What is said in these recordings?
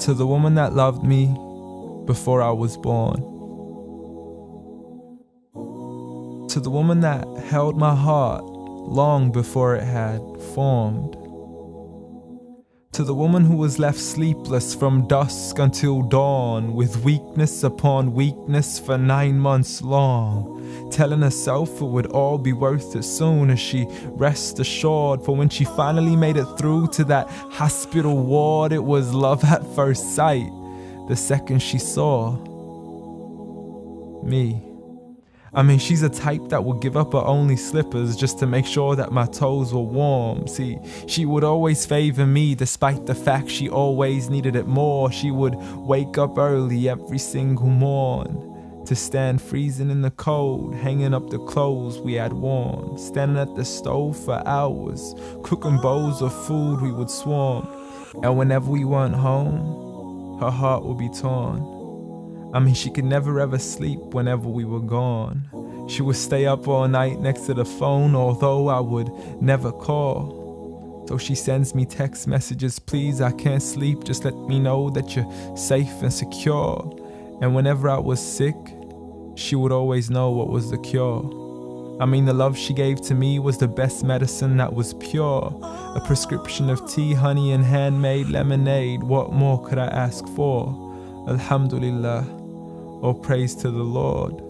To the woman that loved me before I was born. To the woman that held my heart long before it had formed. To the woman who was left sleepless from dusk until dawn, with weakness upon weakness for 9 months long, telling herself it would all be worth it soon as she rest assured. For when she finally made it through to that hospital ward, it was love at first sight the second she saw me. I mean, she's a type that would give up her only slippers just to make sure that my toes were warm. See, she would always favor me despite the fact she always needed it more. She would wake up early every single morn to stand freezing in the cold, hanging up the clothes we had worn, standing at the stove for hours, cooking bowls of food we would swarm. And whenever we weren't home, her heart would be torn. I mean, she could never ever sleep whenever we were gone. She would stay up all night next to the phone, although I would never call. So she sends me text messages, please, I can't sleep, just let me know that you're safe and secure. And whenever I was sick, she would always know what was the cure. I mean, the love she gave to me was the best medicine that was pure. A prescription of tea, honey, and handmade lemonade. What more could I ask for? Alhamdulillah, all praise to the Lord.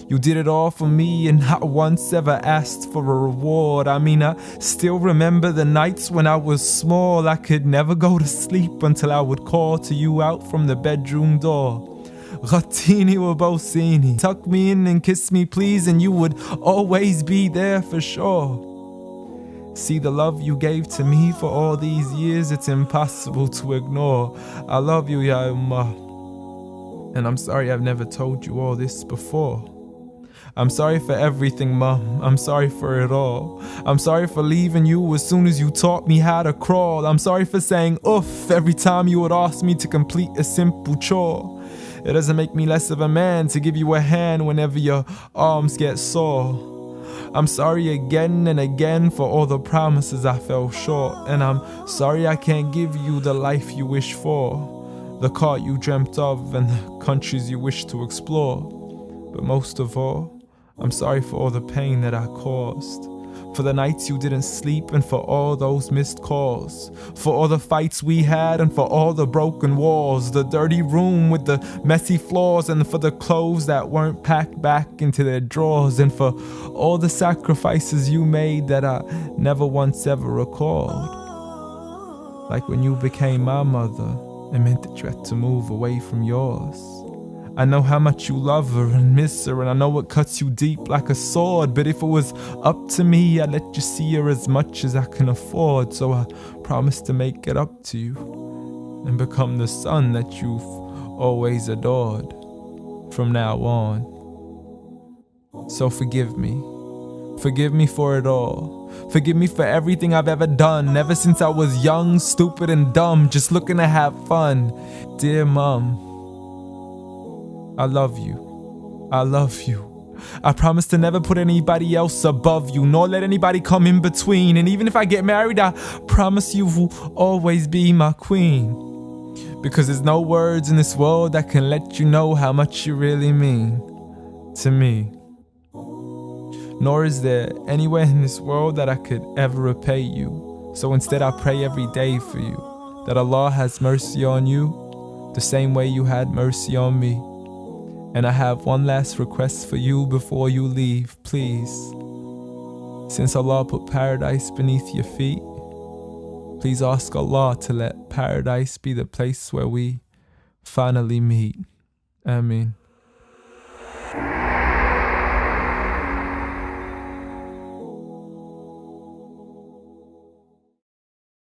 You did it all for me and not once ever asked for a reward. I mean, I still remember the nights when I was small. I could never go to sleep until I would call to you out from the bedroom door. Ghattini wa bawsini, tuck me in and kiss me please, and you would always be there for sure. See, the love you gave to me for all these years, it's impossible to ignore. I love you, Ya Ummah. And I'm sorry I've never told you all this before. I'm sorry for everything, Mum. I'm sorry for it all. I'm sorry for leaving you as soon as you taught me how to crawl. I'm sorry for saying oof every time you would ask me to complete a simple chore. It doesn't make me less of a man to give you a hand whenever your arms get sore. I'm sorry again and again for all the promises I fell short. And I'm sorry I can't give you the life you wish for, the car you dreamt of and the countries you wish to explore. But most of all, I'm sorry for all the pain that I caused, for the nights you didn't sleep and for all those missed calls, for all the fights we had and for all the broken walls, the dirty room with the messy floors, and for the clothes that weren't packed back into their drawers, and for all the sacrifices you made that I never once ever recalled. Like when you became my mother, it meant that you had to move away from yours. I know how much you love her and miss her, and I know it cuts you deep like a sword. But if it was up to me, I'd let you see her as much as I can afford. So I promise to make it up to you and become the son that you've always adored from now on. So forgive me. Forgive me for it all. Forgive me for everything I've ever done, ever since I was young, stupid and dumb, just looking to have fun. Dear Mom, I love you. I love you. I promise to never put anybody else above you, nor let anybody come in between. And even if I get married, I promise you will always be my queen. Because there's no words in this world that can let you know how much you really mean to me. Nor is there anywhere in this world that I could ever repay you. So instead I pray every day for you, that Allah has mercy on you the same way you had mercy on me. And I have one last request for you before you leave, please. Since Allah put paradise beneath your feet, please ask Allah to let paradise be the place where we finally meet. Ameen.